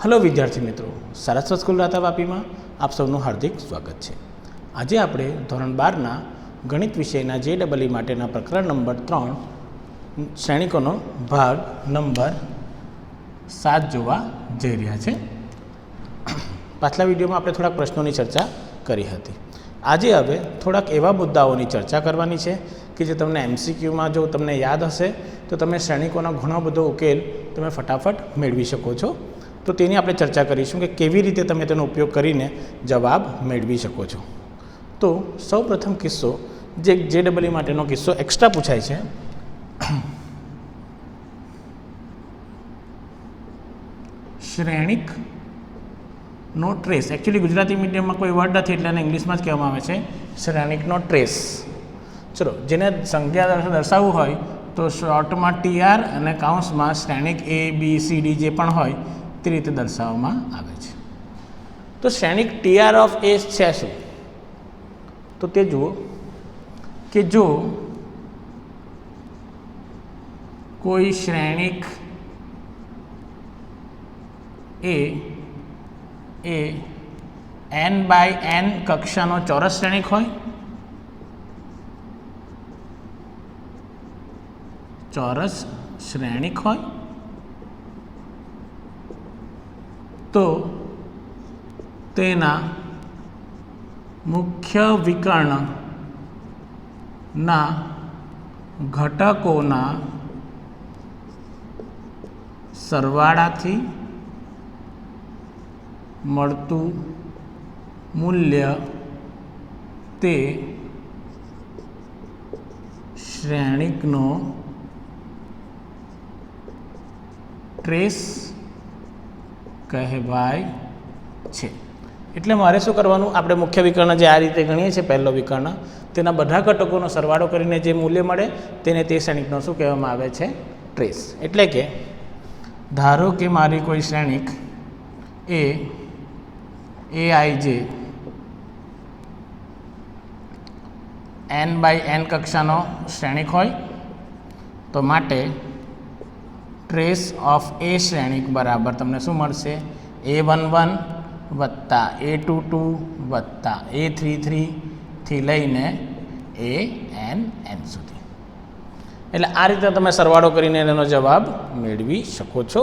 Hello विद्यार्थी मित्रों, Saraswat school राता वापीमां आप सबનું हार्दिक स्वागत है। आज આપણે ધોરણ 12ના ગણિત વિષયના JEE માટેના પ્રકરણ નંબર 3 શ્રેણિકોનો ભાગ નંબર 7 જોવા જઈ રહ્યા છે। પાછલા વિડીયોમાં આપણે થોડાક પ્રશ્નોની ચર્ચા કરી હતી। આજે હવે થોડાક એવા મુદ્દાઓની ચર્ચા કરવાની છે કે જે તમને MCQમાં જો તમને યાદ હશે તો તમે શ્રેણિકોનો ઘણો બધો ઉકેલ તમે ફટાફટ મેળવી શકો છો। तो तेनी आपणे चर्चा करीशुं कि केवी रीते तमे तेनो उपयोग करीने जवाब मेळवी शको छो। तो सौ प्रथम किस्सो जे JEE माटेनो किस्सो एक्स्ट्रा पूछाय छे। श्रेणिक नो ट्रेस, एक्चुअली गुजराती मीडियम में कोई वर्ड नहीं एटले इंग्लिश में ज कहेवामां आवे छे श्रेणिक नो ट्रेस। चलो जेने संख्या दर्शाववुं होय तो शॉर्ट में TR अने काउंस में श्रेणिक ABCD जे पण होय ते रीते दर्शाववामां आवे छे। तो श्रेणिक TR ऑफ A छे शुं? तो ते जुओ कि जो कोई श्रेणिक A ए n/n कक्षानो चौरस श्रेणिक होय, चौरस श्रेणिक होय तो तेना मुख्य विकर्ण ना घटकोना सरवाळाथी मळतुं मूल्य ते श्रेणिकनो ट्रेस कहेवाय छे। एटले मारे शुं करवानुं, आपणे मुख्य विकर्ण जे आ रीते गणीए छीए पहेलो विकर्ण तेना बधा घटकोनो सरवाळो करीने जे मूल्य मळे तेने ते श्रेणिकनो शुं कहेवामां आवे छे? ट्रेस। एटले के धारो के मारी कोई श्रेणिक AIJ n/n कक्षानो श्रेणिक होय तो माटे ट्रेस ऑफ A श्रेणिक बराबर तमने शुं मळशे? A11 वत्ता A22 वत्ता A33 थी लईने ANN सुधी। एटले आ रीते तमे सरवाळो करीने एनो जवाब मेळवी शको छो।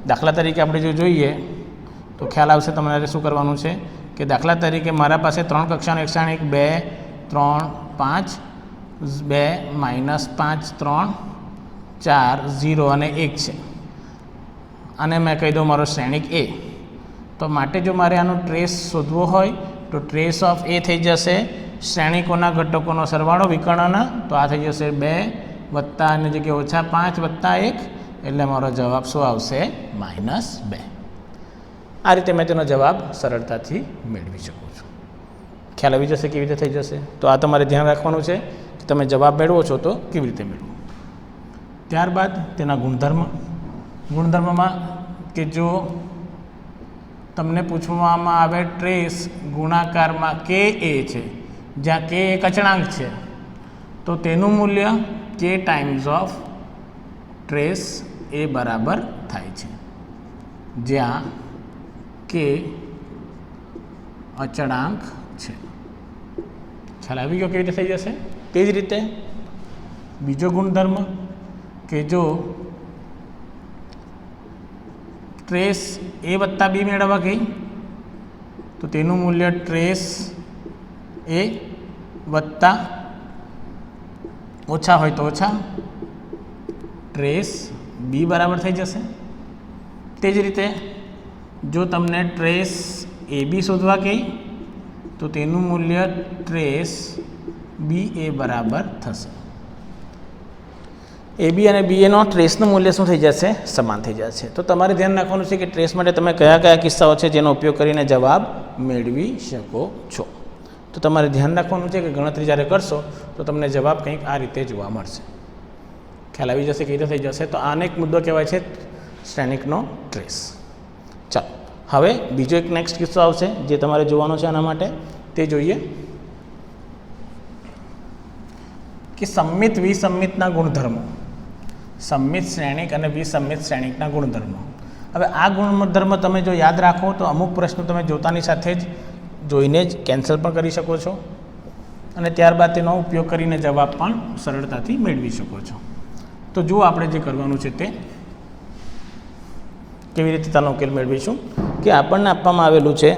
दाखला तरीके आपणे जो जोईए तो ख्याल आवशे तमारे शुं करवानुं छे कि दाखला तरीके मारा पासे 3 कक्षानो एक श्रेणिक 2 3 5 2 -5 3 4 0 અને 1 છે અને મેં કહી દઉં મારો શ્રેણિક A। તો માટે જો મારે આનો ટ્રેસ શોધવો હોય તો ટ્રેસ ઓફ A થઈ જશે શ્રેણિકોના ઘટકોનો સરવાળો વિકર્ણના, તો આ થઈ જશે 2 વત્તા અને જગ્યાએ -5 વત્તા 1 એટલે મારો જવાબ શું આવશે? -2। આ રીતે મેં તેનો જવાબ સરળતાથી મેળવી શકું છું। ખ્યાલ આવી જશે કેવી રીતે થઈ જશે? તો આ તમારે ધ્યાન રાખવાનું છે કે તમે જવાબ મેળવો છો તો કેવી રીતે મેળવો। ત્યારબાદ તેના ગુણધર્મમાં કે જો તમને પૂછવામાં આવે ટ્રેસ ગુણાકારમાં KA છે, જ્યાં K એક અચળાંક છે તો તેનું મૂલ્ય K times of trace A બરાબર થાય છે, જ્યાં K અચળાંક છે। ખ્યાલ આવી ગયો કેવી રીતે થઈ જશે? તે જ રીતે બીજો ગુણધર્મ કે જો ट्रेस A वत्ता B मेळववा गई तो तेनु मूल्य ट्रेस A वत्ता ओछा होय तो ओछा ट्रेस B बराबर थई जशे। ते ज रीते जो तमने ट्रेस AB शोधवा गई तो तेनु मूल्य ट्रेस BA बराबर थशे। AB અને BA નો ટ્રેસનું મૂલ્ય શું થઈ જશે? સમાન થઈ જશે। તો તમારે ધ્યાન રાખવાનું છે કે ટ્રેસ માટે તમે કયા કયા કિસ્સાઓ છે જેનો ઉપયોગ કરીને જવાબ મેળવી શકો છો। તો તમારે ધ્યાન રાખવાનું છે કે ગણતરી જ્યારે કરશો તો તમને જવાબ કંઈક આ રીતે જોવા મળશે। ખ્યાલ આવી જશે કેવી રીતે થઈ જશે? તો આને એક મુદ્દો કહેવાય છે શ્રેણિકનો ટ્રેસ। ચાલો હવે બીજો એક નેક્સ્ટ કિસ્સો આવશે જે તમારે જોવાનો છે। આના માટે તે જોઈએ કે સંમિત વિસંમિતના ગુણધર્મો, સંમિત શ્રેણિક અને વિસંમિત શ્રેણિકના ગુણધર્મો। હવે આ ગુણધર્મ તમે જો યાદ રાખો તો અમુક પ્રશ્નો તમે જોતાની સાથે જ જોઈને જ કેન્સલ પણ કરી શકો છો અને ત્યારબાદ તેનો ઉપયોગ કરીને જવાબ પણ સરળતાથી મેળવી શકો છો. તો જુઓ આપણે જે કરવાનું છે તે કેવી રીતે તેનો ઉકેલ મેળવીશું કે આપણને આપવામાં આવેલું છે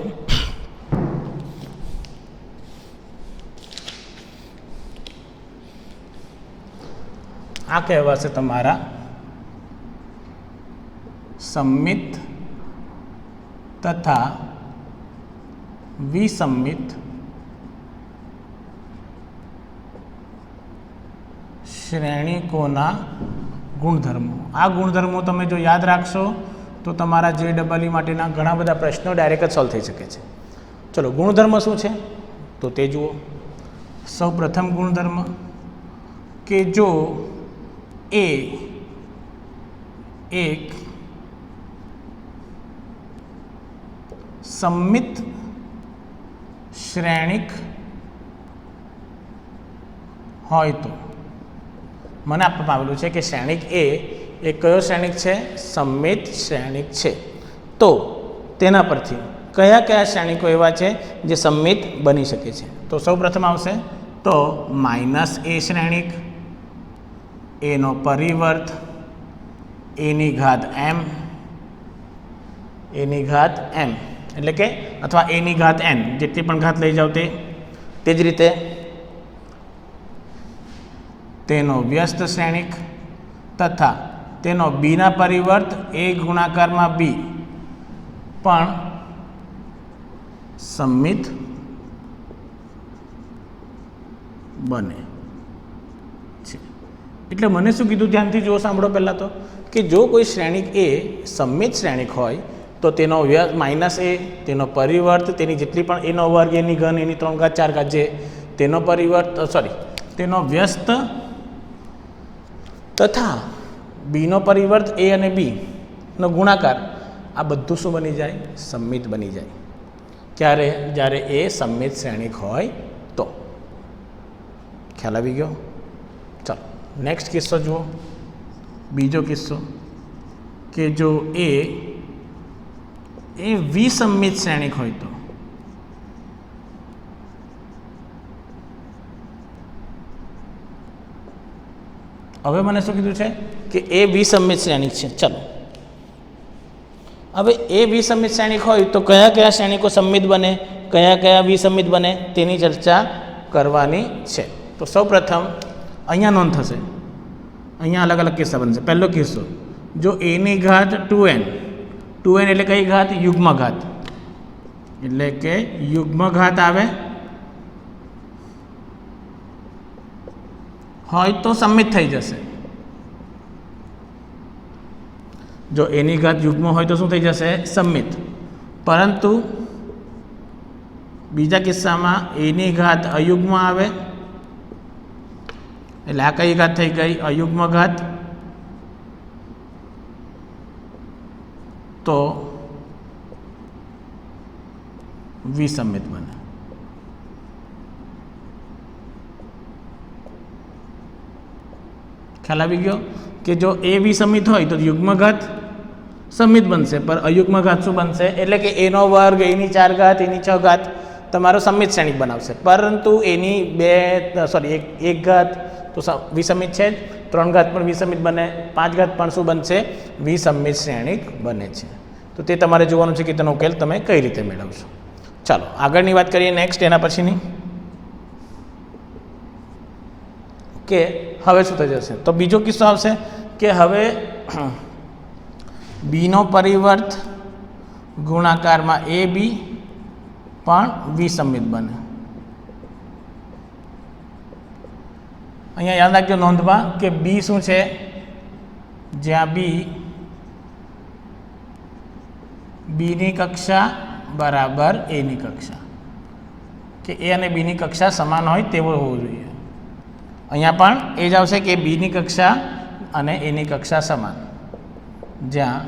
આ કહેવાશે તમારા સંમિત તથા વિસંમિત શ્રેણિકોના ગુણધર્મો. આ ગુણધર્મો તમે જો યાદ રાખશો તો તમારા JEE માટેના ઘણા બધા પ્રશ્નો ડાયરેક્ટ જ સોલ્વ થઈ શકે છે. ચલો, ગુણધર્મ શું છે તો તે જુઓ. સૌ પ્રથમ ગુણધર્મ કે જો એ એક સંમિત શ્રેણિક હોય તો મને આપવામાં આવેલું છે કે શ્રેણિક એ કયો શ્રેણિક છે? સંમિત શ્રેણિક છે. તો તેના પરથી કયા કયા શ્રેણિકો એવા છે જે સંમિત બની શકે છે? તો સૌ પ્રથમ આવશે તો -a શ્રેણિક, એનો પરિવર્ત એની ઘાત m, એની ઘાત m એટલે કે અથવા એની ઘાત n, જેટલી પણ ઘાત લઈ જાઓ તે જ રીતે તેનો વ્યસ્ત શ્રેણિક તથા તેનો બીના પરિવર્ત a ગુણાકારમાં b પણ સંમિત બને છે. એટલે મને શું કીધું ધ્યાનથી જુઓ, સાંભળો પહેલાં તો કે જો કોઈ શ્રેણિક એ સંમિત શ્રેણિક હોય તો તેનો -a, તેનો પરિવર્ત, તેની જેટલી પણ એનો વર્ગ, એની ઘન, એની 3 ઘાત 4 ઘાત જે તેનો પરિવર્ત તેનો વ્યસ્ત તથા બીનો પરિવર્ત a અને b નો ગુણાકાર, આ બધું શું બની જાય? સંમિત બની જાય. ક્યારે? જ્યારે એ સંમિત શ્રેણિક હોય તો. ખ્યાલ આવી ગયો? ચાલો નેક્સ્ટ કિસ્સો જુઓ. બીજો કિસ્સો કે જો એ વિસંમિત શ્રેણિક હોય તો. હવે મને શું કીધું છે કે એ વિસંમિત શ્રેણિક છે. ચલો, હવે એ વિસંમિત શ્રેણિક હોય તો કયા કયા શ્રેણિકો સંમિત બને, કયા કયા વિસંમિત બને તેની ચર્ચા કરવાની છે. તો સૌ પ્રથમ અહીંયા નોંધ થશે, અહીંયા અલગ અલગ કિસ્સા બનશે. પહેલો કિસ્સો, જો એની ઘાત 2n એટલે કઈ ઘાત? યુગ્મ ઘાત, એટલે કે યુગ્મ ઘાત આવે હોય તો સંમિત થઈ જશે. જો એની ઘાત યુગ્મ હોય તો શું થઈ જશે? સંમિત. પરંતુ બીજા કિસ્સામાં એની ઘાત અયુગ્મ આવે એટલે આ કઈ ઘાત થઈ ગઈ? અયુગ્મ ઘાત. તો વિસંમિત બને. ખ્યાલ આવી ગયો કે જો એ વિસંમિત હોય તો યુગ્મ ઘાત સંમિત બનશે, પણ અયુગ્મ ઘાત શું બનશે? એટલે કે એનો વર્ગ, એની 4 ઘાત, એની 6 ઘાત તમારો સંમિત શ્રેણિક બનાવશે. પરંતુ એની એક ઘાત તો વિસંમિત છે જ, 3 ઘાત પણ વિસંમિત બને, 5 ઘાત પણ શું બનશે? વિસંમિત શ્રેણિક બને છે. તો તે તમારે જોવાનું છે કે તેનો ઉકેલ તમે કઈ રીતે મેળવશો. ચાલો આગળની વાત કરીએ. નેક્સ્ટ એના પછીની કે હવે શું થઈ જશે? તો બીજો કિસ્સો આવશે કે હવે બીનો પરિવર્ત ગુણાકારમાં ab પણ વિસંમિત બને. અહીંયા યાદ રાખજો નોંધમાં કે b શું છે? જ્યાં બીની કક્ષા બરાબર એની કક્ષા, કે એ અને બીની કક્ષા સમાન હોય તેવો હોવો જોઈએ. અહીંયા પણ એ જ આવશે કે બીની કક્ષા અને એની કક્ષા સમાન, જ્યાં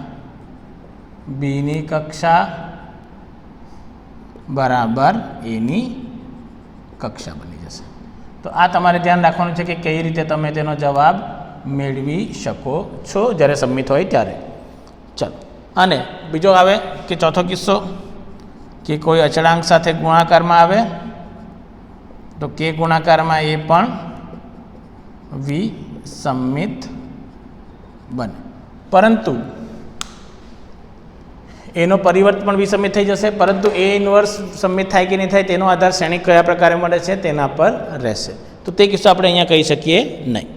બીની કક્ષા બરાબર એની કક્ષા બની જશે. તો આ તમારે ધ્યાન રાખવાનું છે કે કઈ રીતે તમે તેનો જવાબ મેળવી શકો છો જ્યારે સંમિત હોય ત્યારે. ચાલો અને બીજો આવે કે ચોથો કિસ્સો કે કોઈ અચળાંક સાથે ગુણાકારમાં આવે તો કે ગુણાકારમાં એ પણ વિસમિત બને, પરંતુ એનો પરિવર્ત પણ વિસમિત થઈ જશે, પરંતુ એ ઇન્વર્સ સમિત થાય કે નહીં થાય તેનો આધાર શ્રેણિક કયા પ્રકારે મળે છે તેના પર રહેશે. તો તે કિસ્સો આપણે અહીંયા કહી શકીએ નહીં.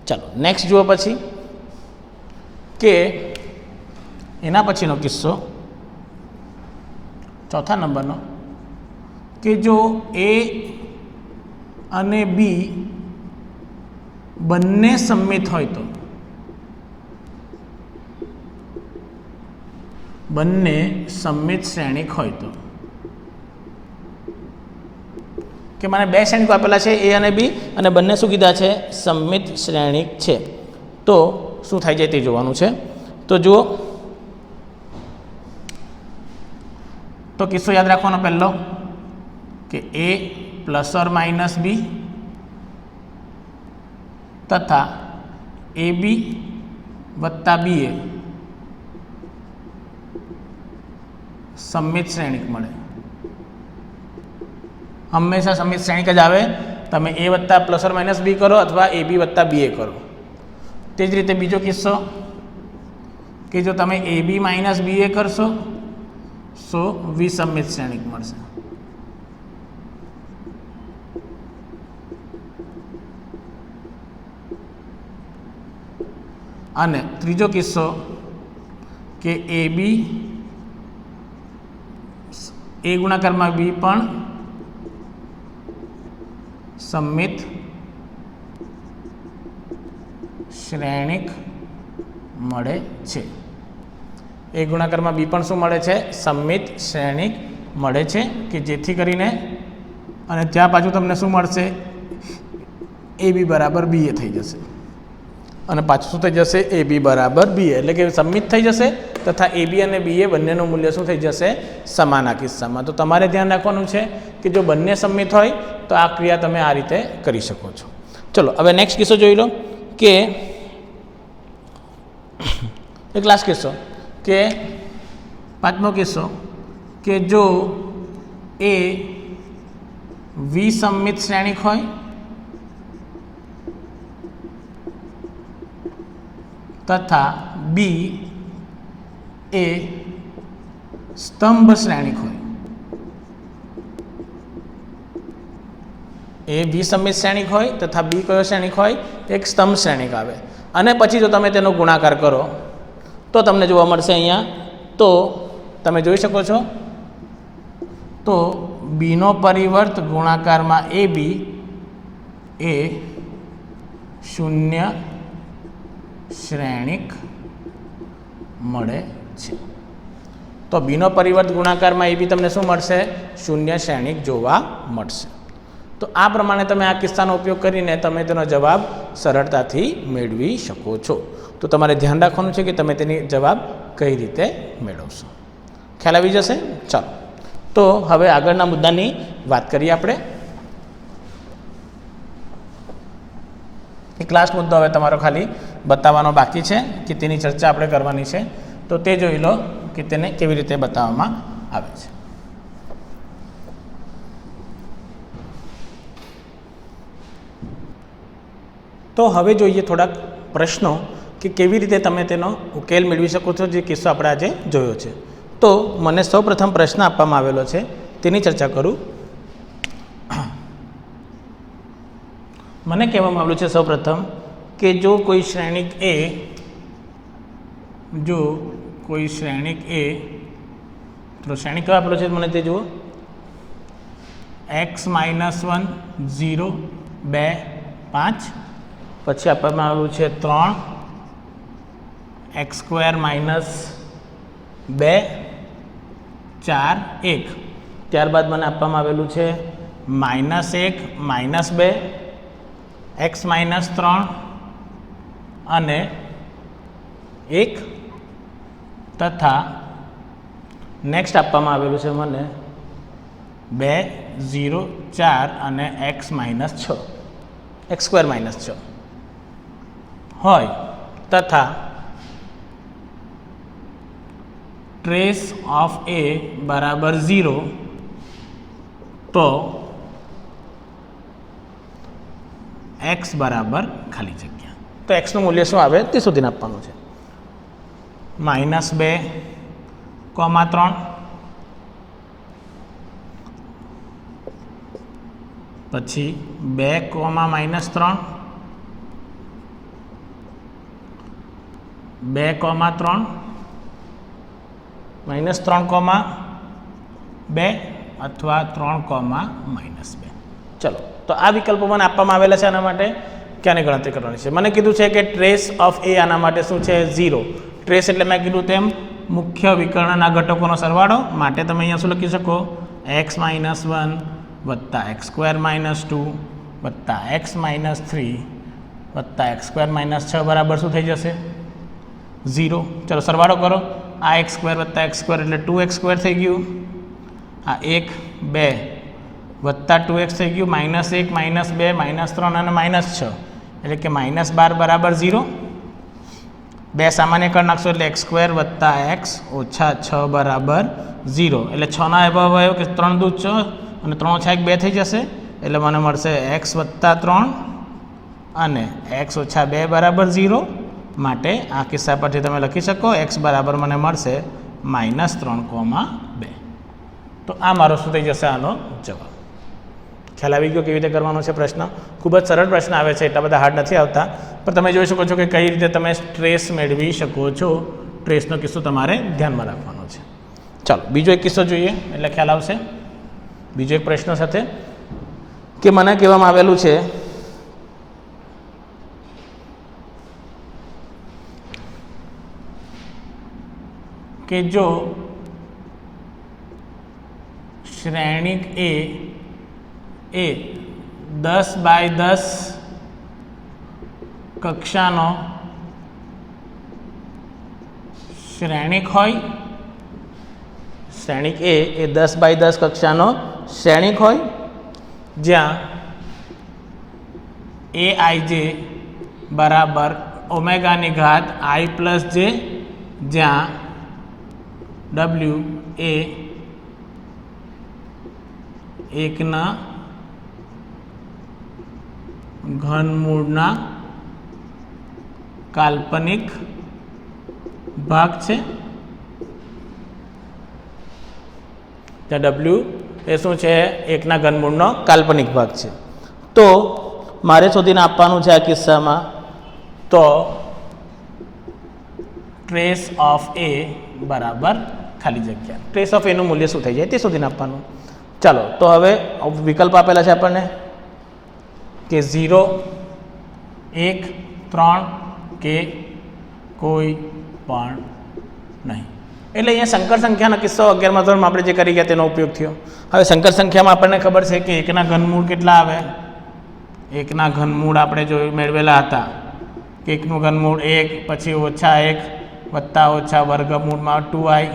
ચાલો નેક્સ્ટ જુઓ પછી કે એના પછીનો કિસ્સો ચોથા નંબરનો કે જો એ અને બી બંને સમિત હોય તો બંને સમિત શ્રેણિક હોય તો કે મને બે શ્રેણિકો આપેલા છે એ અને બી અને બંને શું કીધા છે સમિત શ્રેણિક છે, તો શું થાય છે તે જોવાનું છે. તો જુઓ તો કિસ્સો યાદ રાખવાનો પહેલો કે એ પ્લસ ઓર માઇનસ બી તથા એ બી વત્તા બી એ સમિત શ્રેણિક મળે. હંમેશા સમિત શ્રેણિક જ આવે, તમે એ વત્તા પ્લસ ઓર માઇનસ બી કરો અથવા એ બી વત્તા બી એ કરો. તે જ રીતે બીજો કિસ્સો કે જો તમે એ બી માઇનસ બી એ કરશો તો વિસમિત શ્રેણિક મળશે. અને ત્રીજો કિસ્સો કે એ બી એ ગુણાકારમાં બી પણ સમિત શ્રેણિક મળે છે. એ ગુણાકારમાં બી પણ શું મળે છે સમિત શ્રેણિક મળે છે કે જેથી કરીને અને ત્યાં પાછું તમને શું મળશે એ બી બરાબર બી એ થઈ જશે અને પાછું શું થઈ જશે એ બી બરાબર બી એ, એટલે કે સમિત થઈ જશે તથા એ બી અને બી એ બંનેનું મૂલ્ય શું થઈ જશે સમાન આ કિસ્સામાં. તો તમારે ધ્યાન રાખવાનું છે કે જો બંને સમિત હોય તો આ ક્રિયા તમે આ રીતે કરી શકો છો. ચલો હવે નેક્સ્ટ કિસ્સો જોઈ લો કે એક લાસ્ટ કિસ્સો કે પાંચમો કિસ્સો કે જો એ વિસમિત શ્રેણિક હોય તથા બી એ સ્તંભ શ્રેણિક હોય. એ વિસમિત શ્રેણિક હોય તથા બી કયો શ્રેણિક હોય એક સ્તંભ શ્રેણિક આવે અને પછી જો તમે તેનો ગુણાકાર કરો તો તમને જોવા મળશે અહીંયા. તો તમે જોઈ શકો છો તો બીનો પરિવર્ત ગુણાકારમાં એ બી એ શૂન્ય શ્રેણિક મળે છે. તો બીનો પરિવર્ત ગુણાકારમાં એ બી તમને શું મળશે શૂન્ય શ્રેણિક જોવા મળશે. તો આ પ્રમાણે તમે આ કિસ્સાનો ઉપયોગ કરીને તમે તેનો જવાબ સરળતાથી મેળવી શકો છો. તો તમારે ધ્યાન રાખવાનું છે કે તમે તેની જવાબ કઈ રીતે મેળવશો. ખ્યાલ આવી જશે. ચાલો તો હવે આગળના મુદ્દાની વાત કરીએ આપણે. એક લાસ્ટ મુદ્દો હવે તમારો ખાલી બતાવવાનો બાકી છે કે તેની ચર્ચા આપણે કરવાની છે, તો તે જોઈ લો કે તેને કેવી રીતે બતાવવામાં આવે છે. તો હવે જોઈએ થોડાક પ્રશ્નો કે કેવી રીતે તમે તેનો ઉકેલ મેળવી શકો છો, જે કિસ્સો આપણે આજે જોયો છે. તો મને સૌપ્રથમ પ્રશ્ન આપવામાં આવેલો છે તેની ચર્ચા કરું. મને કહેવામાં આવેલું છે સૌપ્રથમ કે જો કોઈ શ્રેણિક એ તો શ્રેણિક કયો આપેલો છે મને તે જુઓ x - 1 0 2 5 પછી આપવામાં આવેલું છે 3 x² - 2 4 1. ત્યારબાદ મને આપવામાં આવેલું છે -1 -2 x - 3 અને 1 તથા નેક્સ્ટ આપવામાં આવેલું છે મને 2 0 4 અને x - 6 x² - 6 હોય તથા ટ્રેસ ઓફ એ બરાબર 0, તો એક્સ બરાબર ખાલી જગ્યા. તો એક્સનું મૂલ્ય શું આવે તે શોધીને આપવાનું છે. -2, 3, પછી 2, -3, 2, 3, -3, 2 અથવા 3, -2. ચલો, તો આ વિકલ્પો મને આપવામાં આવેલા છે. આના માટે ક્યાંની ગણતરી કરવાની છે? મને કીધું છે કે ટ્રેસ ઓફ એ આના માટે શું છે? 0. ટ્રેસ એટલે મેં કીધું તેમ મુખ્ય વિકર્ણના ઘટકોનો સરવાળો. માટે તમે અહીંયા શું લખી શકો? x - 1 વત્તા x² - 2 વત્તા x - 3 વત્તા x² - 6 બરાબર શું થઈ જશે? 0. ચલો સરવાળો કરો. આ x² વત્તા x² એટલે 2x² થઈ ગયું. આ 1, 2 વત્તા 2x થઈ ગયું. -1, -2, -3 અને -6 એટલે કે -12 બરાબર 0. 2 સામાન્ય કરી નાખશો એટલે x² વત્તા x ઓછા 6 બરાબર 0. એટલે 6ના અભાવ આવ્યો કે 3 દૂ 6 અને 3 ઓછા 1 2 થઈ જશે. એટલે મને મળશે x વત્તા 3 અને x ઓછા 2 બરાબર 0. માટે આ કિસ્સા પરથી તમે લખી શકો x બરાબર મને મળશે -3,2. તો આ મારો શું થઈ જશે? આનો જવાબ. ખ્યાલ આવી ગયો કેવી રીતે કરવાનો છે પ્રશ્ન? ખૂબ જ સરળ પ્રશ્ન આવે છે, એટલા બધા હાર્ડ નથી આવતા. પણ તમે જોઈ શકો છો કે કઈ રીતે તમે ટ્રેસ મેળવી શકો છો. ટ્રેસનો કિસ્સો તમારે ધ્યાનમાં રાખવાનો છે. ચાલો બીજો એક કિસ્સો જોઈએ એટલે ખ્યાલ આવશે. બીજો એક પ્રશ્ન સાથે કે મને કહેવામાં આવેલું છે કે જો શ્રેણિક એ 10 બાય 10 કક્ષાનો શ્રેણિક હોય, શ્રેણિક એ 10 બાય 10 કક્ષાનો શ્રેણિક હોય, જ્યાં aij બરાબર ઓમેગાની ઘાત i પ્લસ જે, જ્યાં w એ એકના ઘનમૂળના કાલ્પનિક ભાગ છે. ત્યાં w એ શું છે? એકના ઘનમૂળનો કાલ્પનિક ભાગ છે. તો મારે શોધીને આપવાનું છે આ કિસ્સામાં તો ટ્રેસ ઓફ એ બરાબર ખાલી જગ્યા. ટ્રેસ ઓફ એનું મૂલ્ય શું થઈ જાય તે શોધીને આપવાનું. ચાલો તો હવે વિકલ્પ આપેલા છે આપણને કે 0, 1, 3 કે કોઈ પણ નહીં. એટલે અહીંયા સંકર સંખ્યાના કિસ્સો 11મા ધોરણમાં આપણે જે કરી ગયા તેનો ઉપયોગ થયો. હવે સંકર સંખ્યામાં આપણને ખબર છે કે એકના ઘનમૂળ કેટલા આવે? એકના ઘનમૂળ આપણે જો મેળવેલા હતા કે એકનું ઘનમૂળ 1, પછી ઓછા 1 વત્તા ઓછા વર્ગમૂળમાં 2i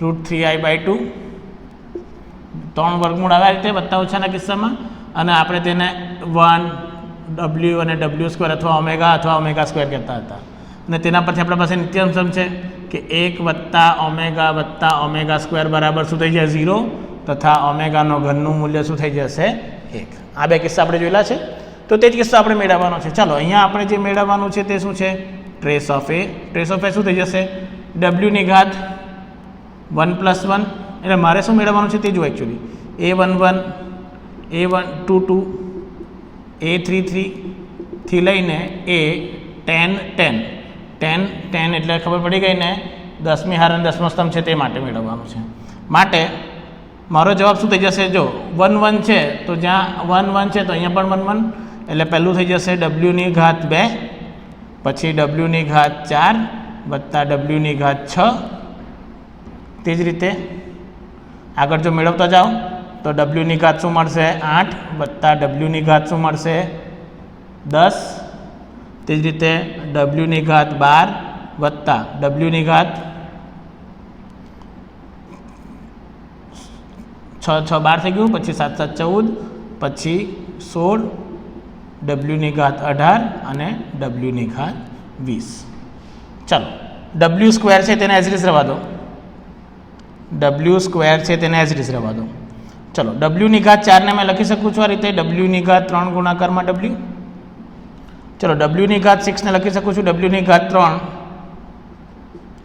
√3i/2, 3 વર્ગમૂળ આવ્યા રીતે વત્તા ઓછાના કિસ્સામાં. અને આપણે તેને 1 w અને w² અથવા ઓમેગા અથવા ઓમેગા સ્ક્વેર કહેતા હતા. અને તેના પરથી આપણા પાસે નિત્યસમ છે કે 1 વત્તા ઓમેગા સ્ક્વેર બરાબર શું થઈ જાય? 0. તથા ઓમેગાનો ઘનનું મૂલ્ય શું થઈ જશે? 1. આ બે કિસ્સા આપણે જોયેલા છે. તો તે જ કિસ્સો આપણે મેળવવાનો છે. ચાલો અહીંયા આપણે જે મેળવવાનું છે તે શું છે? Trace of A. Trace of A શું થઈ જશે? w ની ઘાત 1 + 1. એટલે મારે શું મેળવવાનું છે તે જુઓ. એકચ્યુઅલી a11, a22, a33 થી લઈને a10 એટલે ખબર પડી ગઈ ને 10મી હાર અને 10મો સ્તંભ છે તે માટે મેળવવાનું છે. માટે મારો જવાબ શું થઈ જશે? જો 1 1 છે તો જ્યાં 1 1 છે તો અહીંયા પણ 1 1. એટલે પહેલું થઈ જશે w ની ઘાત 2, પછી w ની ઘાત 4 વત્તા w ની ઘાત 6. તે જ રીતે આગળ જો મેળવતા જાઓ તો w ની ઘાત શું મળશે? 8 વત્તા w ની ઘાત શું મળશે? 10. તે જ રીતે w ની ઘાત 12 વત્તા w ની ઘાત 6 6 12 થઈ ગયું, પછી 7 7 14, પછી 16, w ની ઘાત 18 અને w ની ઘાત 20. ચાલો ડબલ્યુ સ્ક્વેર છે તેને એઝ ઇટ ઇઝ રહેવા દો, ડબલ્યુ સ્ક્વેર છે તેને એઝ ઇટ ઇઝ રહેવા દો. ચલો ડબલ્યુની ઘાત 4 ને મેં લખી શકું છું આ રીતે, ડબલ્યુની ઘાત 3 ગુણાકારમાં ડબલ્યુ. ચલો ડબલ્યુની ઘાત 6 ને લખી શકું છું ડબલ્યુની ઘાત 3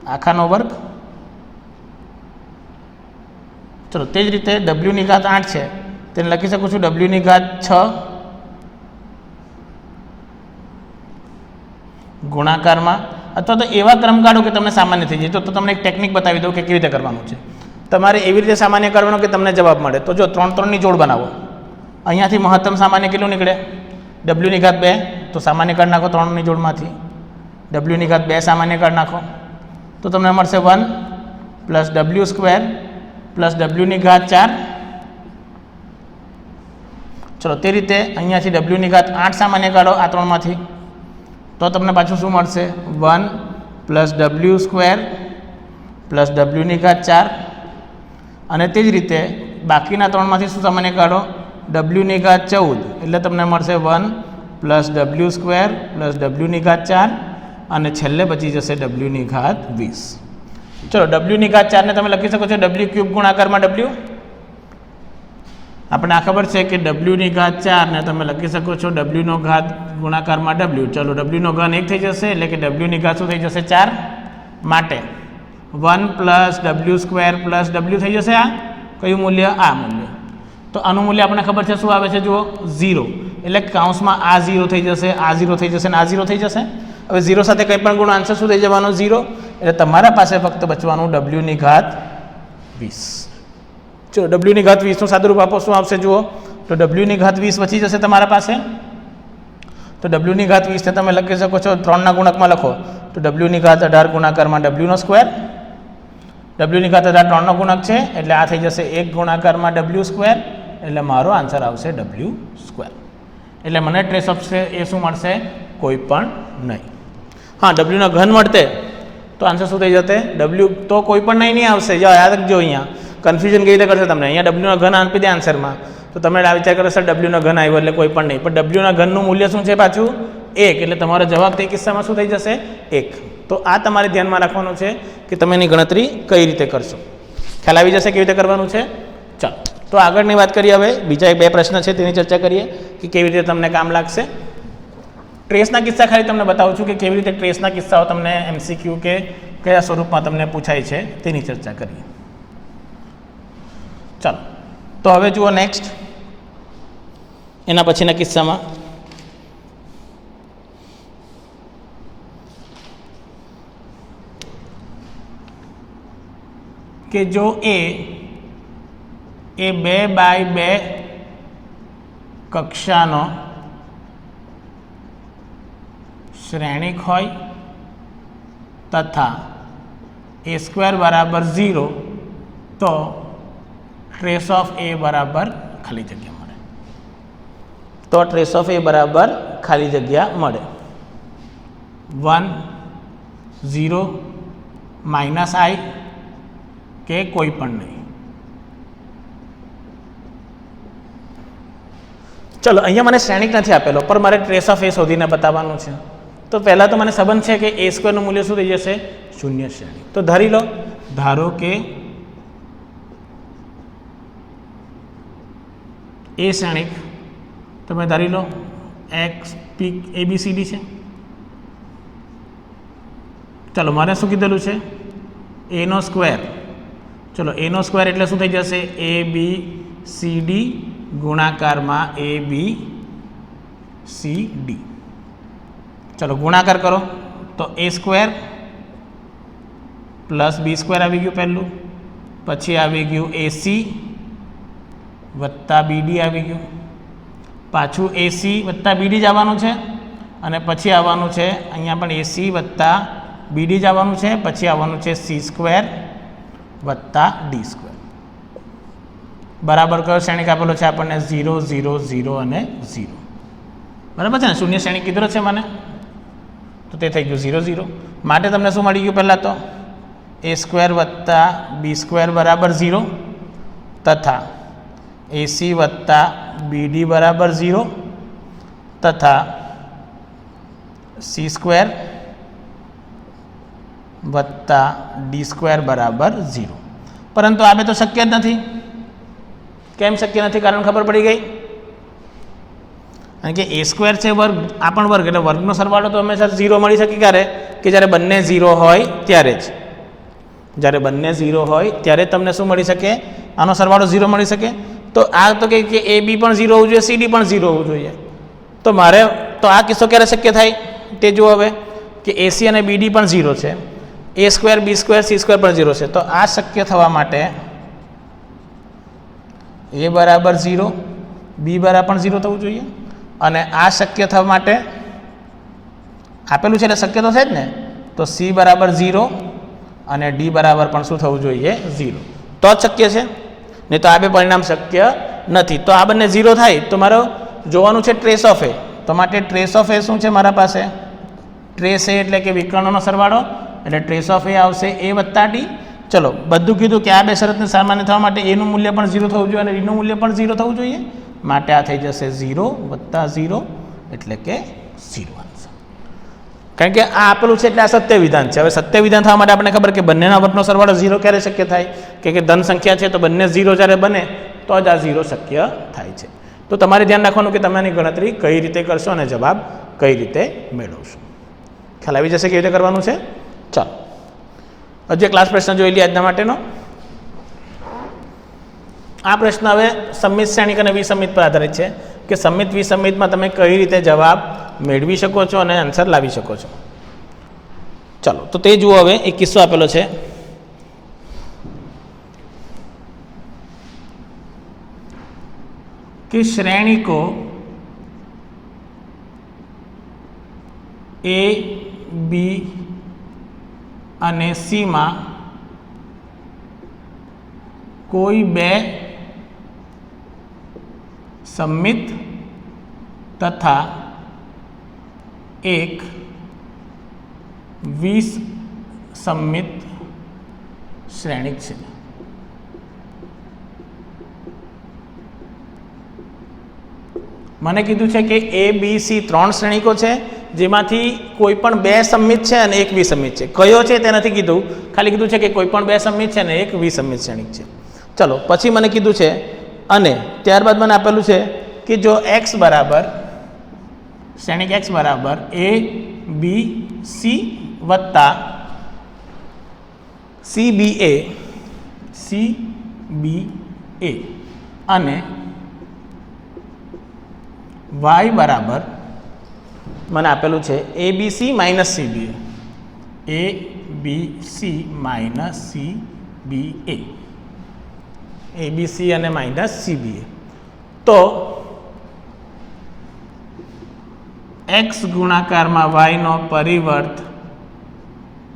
આખાનો વર્ગ. ચલો તે જ રીતે ડબલ્યુની ઘાત 8 છે તેને લખી શકું છું ડબલ્યુની ઘાત 6 ગુણાકારમાં. અથવા તો એવા ક્રમ કાઢો કે તમને સામાન્ય થઈ જાય. તો તમને એક ટેકનિક બતાવી દઉં કે કેવી રીતે કરવાનું છે. તમારે એવી રીતે સામાન્ય કરવાનો કે તમને જવાબ મળે. તો જો 3 3ની જોડ બનાવો, અહીંયાથી મહત્તમ સામાન્ય કેટલું નીકળે, ડબલ્યુની ઘાત 2, તો સામાન્ય કાઢી નાખો 3ની જોડમાંથી. ડબલ્યુની ઘાત 2 સામાન્ય કાઢી નાખો તો તમને મળશે 1 પ્લસ ડબલ્યુ સ્ક્વેર પ્લસ ડબલ્યુની ઘાત 4. ચલો તે રીતે અહીંયાથી ડબલ્યુની ઘાત 8 સામાન્ય કાઢો આ 3માંથી તો તમને પાછું શું મળશે, 1 પ્લસ ડબલ્યુ સ્ક્વેર પ્લસ ડબલ્યુની ઘાત 4. અને તે જ રીતે બાકીના 3માંથી શું સામાન્ય કાઢો, ડબલ્યુની ઘાત 14 એટલે તમને મળશે 1 પ્લસ ડબલ્યુ સ્ક્વેર પ્લસ ડબલ્યુની ઘાત 4 અને છેલ્લે બચી જશે ડબલ્યુની ઘાત 20. ચલો ડબલ્યુની ઘાત 4 ને તમે લખી શકો છો ડબલ્યુ ક્યુબ ગુણાકારમાં ડબલ્યુ. આપણે આ ખબર છે કે ડબલ્યુની ઘાત 4 ને તમે લખી શકો છો ડબલ્યુનો ઘાત ગુણાકારમાં ડબલ્યુ. ચલો ડબલ્યુનો ઘન 1 થઈ જશે એટલે કે ડબલ્યુની ઘાત શું થઈ જશે 4. માટે 1 plus W square plus W થઈ જશે. આ કયું મૂલ્ય, આ મૂલ્ય. તો આનું મૂલ્ય આપણને ખબર છે શું આવે છે, જુઓ 0. એટલે કૌંસમાં આ 0 થઈ જશે, આ 0 થઈ જશે અને આ 0 થઈ જશે. હવે 0 સાથે કંઈ પણ ગુણ આન્સર શું થઈ જવાનો, 0. એટલે તમારા પાસે ફક્ત બચવાનું ડબલ્યુની ઘાત 20. ચલો ડબલ્યુની ઘાત 20નું સાદુરૂપ આપો શું આવશે જુઓ, તો ડબલ્યુની ઘાત 20 બચી જશે તમારા પાસે. તો ડબલ્યુની ઘાત 20 ને તમે લખી શકો છો 3ના ગુણકમાં લખો તો ડબલ્યુની ઘાત 18 ગુણાકારમાં ડબલ્યુનો સ્ક્વેર. ડબલ્યુની ઘાત 18 3નો ગુણક છે એટલે આ થઈ જશે 1 ગુણાકારમાં ડબલ્યુ સ્ક્વેર. એટલે મારો આન્સર આવશે ડબલ્યુ સ્ક્વેર. એટલે મને ટ્રેસ ઓફ છે એ શું મળશે, કોઈ પણ નહીં. હા ડબલ્યુનો ઘન મળતે તો આન્સર શું થઈ જશે, ડબલ્યુ તો કોઈ પણ નહીં આવશે. યાદ રાખજો અહીંયા કન્ફ્યુઝન કેવી રીતે કરશે તમને, અહીંયા ડબલ્યુનો ઘન આપી દે આન્સરમાં તો તમે આ વિચાર કરો સર ડબલ્યુનો ઘન આવ્યો એટલે કોઈ પણ નહીં. પણ ડબલ્યુના ઘનનું મૂલ્ય શું છે પાછું 1 એટલે તમારો જવાબ તે કિસ્સામાં શું થઈ જશે 1. તો આ તમારે ધ્યાનમાં રાખવાનું છે કે તમે એની ગણતરી કઈ રીતે કરશો, ખ્યાલ આવી જશે કેવી રીતે કરવાનું છે. ચાલો તો આગળની વાત કરીએ. હવે બીજા 2 પ્રશ્ન છે તેની ચર્ચા કરીએ કે કેવી રીતે તમને કામ લાગશે. ટ્રેસના કિસ્સા ખાલી તમને બતાવું છું કે કેવી રીતે ટ્રેસના કિસ્સાઓ તમને MCQ કે કયા સ્વરૂપમાં તમને પૂછાય છે તેની ચર્ચા કરીએ. ચાલો તો હવે જુઓ નેક્સ્ટ એના પછીના કિસ્સામાં કે જો એ 2x2 કક્ષાનો શ્રેણિક હોય તથા a² બરાબર 0 તો ટ્રેસ ઓફ એ બરાબર ખાલી જગ્યા મળે. તો ટ્રેસ ઓફ એ બરાબર ખાલી જગ્યા મળે. 1 0 -i કે કોઈ પણ નહીં. ચલો અહીંયા મને શ્રેણિક નથી આપેલો પણ મારે ટ્રેસ ઓફ એ શોધીને બતાવવાનું છે. તો પહેલાં તો મને સંબંધ છે કે a² નું મૂલ્ય શું થઈ જશે, 0 શ્રેણિક. તો ધારી લો, ધારો કે એ શ્રેણિક તમે ધારી લો x p ABCD છે. ચલો મારે શું કીધેલું છે, a નો સ્ક્વેર. ચલો a નો સ્ક્વેર એટલે શું થઈ જશે, ABCD ગુણાકારમાં ABCD. ચલો ગુણાકાર કરો તો a² પ્લસ b² આવી ગયું પહેલું, પછી આવી ગયું AC વત્તા BD આવી ગયું, પાછું AC વત્તા BD જ આવવાનું છે અને પછી આવવાનું છે અહીંયા પણ AC વત્તા BD જ આવવાનું છે, પછી આવવાનું છે C² વત્તા D². બરાબર કયો શ્રેણિક આપેલો છે આપણને, 0 0 0 અને 0. બરાબર છે ને, શૂન્ય શ્રેણિક કીધેલો છે મને તો તે થઈ ગયું 0 0. માટે તમને શું મળી ગયું, પહેલાં તો a² વત્તા b² બરાબર 0 તથા AC વત્તા BD બરાબર 0 તથા C² વત્તા ડી સ્ક્વેર બરાબર 0. પરંતુ આ બે તો શક્ય જ નથી. કેમ શક્ય નથી? કારણ ખબર પડી ગઈ. કારણ કે એ સ્ક્વેર છે વર્ગ, આ પણ વર્ગ, એટલે વર્ગનો સરવાળો તો હંમેશા 0 મળી શકે. ક્યારે? કે જ્યારે બંને 0 હોય ત્યારે જ. જ્યારે બંને 0 હોય ત્યારે તમને શું મળી શકે? આનો સરવાળો 0 મળી શકે. તો આ તો કે એ બી પણ 0 હોવું જોઈએ, સીડી પણ 0 હોવું જોઈએ. તો મારે તો આ કિસ્સો ક્યારે શક્ય થાય તે જુઓ હવે, કે એસી અને બીડી પણ 0 છે, એ સ્ક્વેર બી સ્ક્વેર સી સ્ક્વેર પણ 0 છે. તો આ શક્ય થવા માટે એ બરાબર 0, બી બરાબર પણ 0 થવું જોઈએ. અને આ શક્ય થવા માટે આપેલું છે એટલે શક્ય તો છે જ ને. તો સી બરાબર 0 અને ડી બરાબર પણ શું થવું જોઈએ? 0. તો જ શક્ય છે, નહીં તો આ બે પરિણામ શક્ય નથી. તો આ બંને 0 થાય તો મારે જોવાનું છે ટ્રેસ ઓફ એ. તો માટે ટ્રેસ ઓફ એ શું છે મારા પાસે? ટ્રેસ એ એટલે કે વિકર્ણોનો સરવાળો, એટલે ટ્રેસ ઓફ એ આવશે એ વત્તા ડી. ચલો બધું કીધું કે આ બે શરતને સામાન્ય થવા માટે એનું મૂલ્ય પણ 0 થવું જોઈએ અને ડીનું મૂલ્ય પણ 0 થવું જોઈએ. માટે આ થઈ જશે 0 વત્તા 0 એટલે કે 0 આન્સર. કારણ કે આ આપેલું છે એટલે આ સત્ય વિધાન છે. હવે સત્ય વિધાન થવા માટે આપણને ખબર કે બંનેના વર્ગનો સરવાળો 0 ક્યારે શક્ય થાય? કે ધન સંખ્યા છે તો બંને 0 જ્યારે બને તો જ આ 0 શક્ય થાય છે. તો તમારે ધ્યાન રાખવાનું કે તમે આની ગણતરી કઈ રીતે કરશો અને જવાબ કઈ રીતે મેળવશો. ખ્યાલ આવી જશે કેવી રીતે કરવાનું છે. ચાલો હજી ક્લાસ પ્રશ્ન જોઈ લઈએ આજના માટેનો. આ પ્રશ્ન હવે સંમિત શ્રેણિક અને વિસંમિત પર આધારિત છે કે સંમિત વિસંમિતમાં તમે કઈ રીતે જવાબ મેળવી શકો છો અને આન્સર લાવી શકો છો. ચાલો તો તે જુઓ. હવે એક કિસ્સો આપેલો છે. કે શ્રેણિકો એ બી અને સીમાં કોઈ બે સંમિત તથા એક વિસંમિત શ્રેણિક છે. મને કીધું છે કે એ બી સી 3 શ્રેણિકો છે જેમાંથી કોઈ પણ બે સંમિત છે અને એક વિસંમિત છે. કયો છે તે નથી કીધું, ખાલી કીધું છે કે કોઈ પણ બે સંમિત છે અને એક વિસંમિત શ્રેણિક છે. ચલો પછી મને કીધું છે અને ત્યારબાદ મને આપેલું છે કે જો x બરાબર શ્રેણિક x બરાબર એ બી સી વત્તા સી બી એ અને y બરાબર મને આપેલું છે A B C minus C B A B C minus C B A B C અને માઇનસ સી બી એ. તો x ગુણાકારમાં yનો પરિવર્ત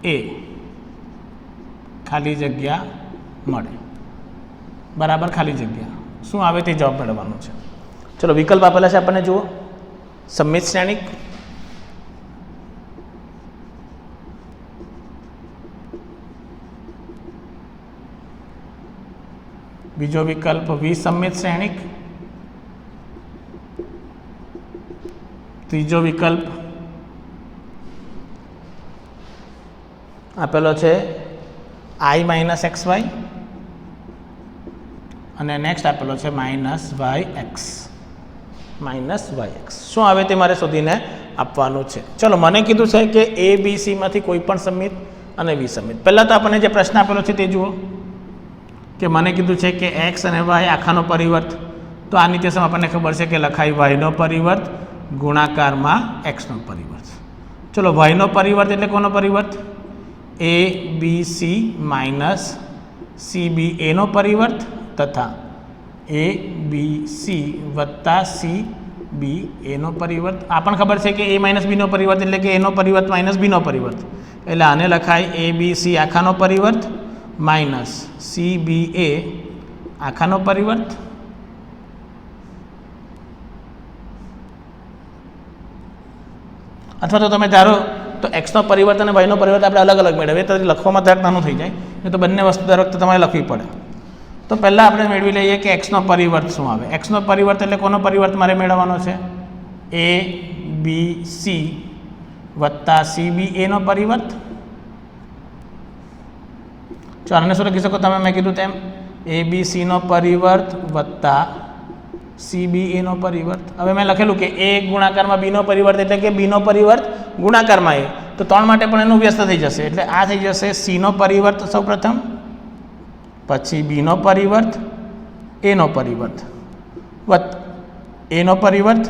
એ ખાલી જગ્યા મળે બરાબર ખાલી જગ્યા શું આવે તે જવાબ મેળવવાનો છે. ચલો વિકલ્પ આપેલા છે આપણને જુઓ. સંમિત શ્રેણિક, બીજો વિકલ્પ વિસંમિત શ્રેણિક, ત્રીજો વિકલ્પ આપેલો છે i માઇનસ એક્સ વાય અને નેક્સ્ટ આપેલો છે માઇનસ વાય એક્સ. શું આવે તે મારે શોધીને આપવાનું છે. ચલો મને કીધું છે કે એ બી સીમાંથી કોઈ પણ સંમિત અને વિસંમિત. પહેલાં તો આપણને જે પ્રશ્ન આપેલો છે તે જુઓ કે મને કીધું છે કે એક્સ અને વાય આખાનો પરિવર્ત. તો આની તે આપણને ખબર છે કે લખાય વાયનો પરિવર્ત ગુણાકારમાં એક્સનો પરિવર્ત. ચલો વાયનો પરિવર્ત એટલે કોનો પરિવર્ત? A B C minus C B એનો પરિવર્ત તથા એ બી સી વત્તા સી બી એનો પરિવર્ત. આ પણ ખબર છે કે એ માઇનસ બીનો પરિવર્ત એટલે કે એનો પરિવર્ત માઇનસ બીનો પરિવર્ત. એટલે આને લખાય એ બી સી આખાનો પરિવર્ત માઇનસ સી બી એ આખાનો પરિવર્ત અથવા તો તમે ધારો તો એક્સનો પરિવર્ત અને વાયનો પરિવર્ત આપણે અલગ અલગ મેળવીએ તો લખવામાં જરાક નાનું થઈ જાય. એ તો બંને વસ્તુ દર વખતે તમારે લખવી પડે. તો પહેલાં આપણે મેળવી લઈએ કે એક્સનો પરિવર્ત શું આવે. એક્સનો પરિવર્ત એટલે કોનો પરિવર્ત મારે મેળવવાનો છે? એ બી સી વત્તા સી બી એનો પરિવર્ત ચાલો આને શું લખી શકો તમે, મેં કીધું તેમ ABCનો પરિવર્ત વત્તા CBAનો પરિવર્ત. હવે મેં લખેલું કે A ગુણાકારમાં Bનો પરિવર્ત એટલે કે Bનો પરિવર્ત ગુણાકારમાં A, તો 3 માટે પણ એનું વ્યસ્ત થઈ જશે એટલે આ થઈ જશે Cનો પરિવર્ત સૌપ્રથમ, પછી Bનો પરિવર્ત, Aનો પરિવર્ત Aનો પરિવર્ત,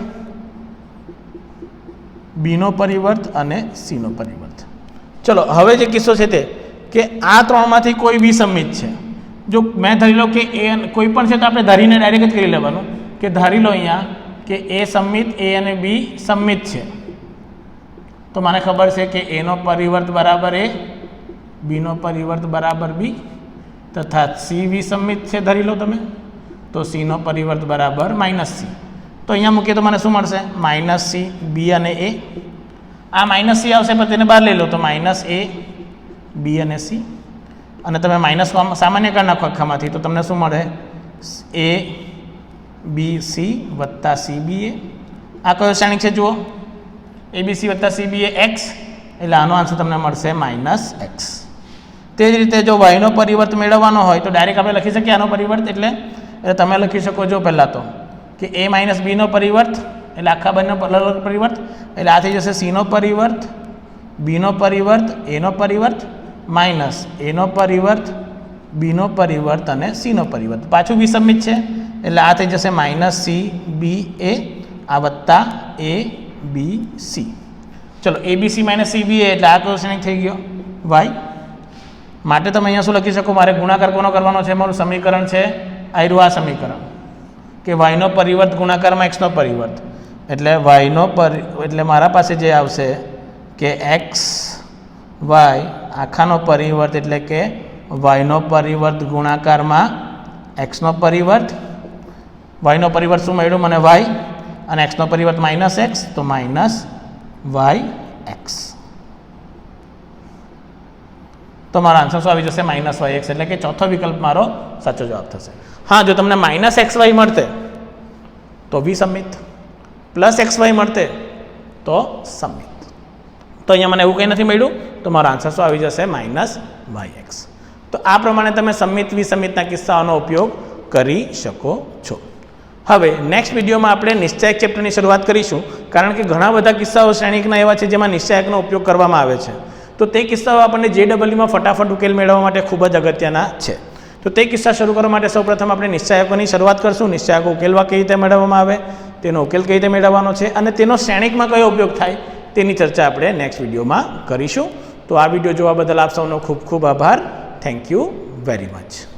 Bનો પરિવર્ત અને Cનો પરિવર્ત. ચલો હવે જે કિસ્સો છે તે કે આ 3માંથી કોઈ વિસંમિત છે. જો મેં ધારી લો કે A કોઈ પણ છે તો આપણે ધારીને ડાયરેક્ટ જ કરી લેવાનું કે ધારી લો અહીંયા કે A સંમિત, A અને B સંમિત છે, તો મને ખબર છે કે Aનો પરિવર્ત બરાબર A, Bનો પરિવર્ત બરાબર B તથા C વિસંમિત છે ધારી લો તમે, તો Cનો પરિવર્ત બરાબર -C. તો અહીંયા મૂકીએ તો મને શું મળશે? -C B અને A. આ -C આવશે પણ તેને બહાર લઈ લો તો -A B અને C, અને તમે માઇનસ સામાન્ય કરી નાખો આખામાંથી તો તમને શું મળે? ABC વત્તા CBA. આ કયો શ્રેણિક છે જુઓ? ABC વત્તા CBA x, એટલે આનો આન્સર તમને મળશે -x. તે જ રીતે જો yનો પરિવર્ત મેળવવાનો હોય તો ડાયરેક્ટ આપણે લખી શકીએ આનો પરિવર્ત, એટલે તમે લખી શકો છો પહેલાં તો કે A - Bનો પરિવર્ત એટલે આખા બંનેનો અલગ પરિવર્ત, એટલે આ થઈ જશે Cનો પરિવર્ત, Bનો પરિવર્ત, Aનો પરિવર્ત માઇનસ Aનો પરિવર્ત, Bનો પરિવર્ત અને Cનો પરિવર્ત. પાછું વિસંમિત છે એટલે આ થઈ જશે -CBA આ વત્તા ABC. ચલો ABC - CBA એટલે આ કયો શ્રેણિક થઈ ગયો? y. માટે તમે અહીંયા શું લખી શકો? મારે ગુણાકાર કોનો કરવાનો છે? મારું સમીકરણ છે આયરું આ સમીકરણ કે yનો પરિવર્ત ગુણાકારમાં xનો પરિવર્ત, એટલે yનો એટલે મારા પાસે જે આવશે કે x y આખાનો પરિવર્ત એટલે કે yનો પરિવર્ત ગુણાકારમાં xનો પરિવર્ત. yનો પરિવર્ત શું મળ્યું મને? y, અને xનો પરિવર્ત -x, તો -yx. તો મારો આન્સર શું આવી જશે? -yx, એટલે કે ચોથો વિકલ્પ મારો સાચો જવાબ થશે. હા, જો તમને -xy મળતે તો વિસંમિત, +xy મળતે તો સંમિત. તો અહીંયા મને એવું કંઈ નથી મળ્યું, તો મારો આન્સર શું આવી જશે? -yx. તો આ પ્રમાણે તમે સંમિત વિસંમિતના કિસ્સાઓનો ઉપયોગ કરી શકો છો. હવે નેક્સ્ટ વિડીયોમાં આપણે નિશ્ચાયક ચેપ્ટરની શરૂઆત કરીશું, કારણ કે ઘણા બધા કિસ્સાઓ શ્રેણિકના એવા છે જેમાં નિશ્ચાયકનો ઉપયોગ કરવામાં આવે છે. તો તે કિસ્સાઓ આપણને JEEમાં ફટાફટ ઉકેલ મેળવવા માટે ખૂબ જ અગત્યના છે. તો તે કિસ્સા શરૂ કરવા માટે સૌપ્રથમ આપણે નિશ્ચાયકોની શરૂઆત કરશું. નિશ્ચાયકો ઉકેલવા કેવી રીતે મેળવવામાં આવે, તેનો ઉકેલ કઈ રીતે મેળવવાનો છે અને તેનો શ્રેણિકમાં કયો ઉપયોગ થાય તેની ચર્ચા આપણે નેક્સ્ટ વિડીયોમાં કરીશું. તો આ વિડીયો જોવા બદલ આપ સૌનો ખૂબ ખૂબ આભાર. Thank you very much.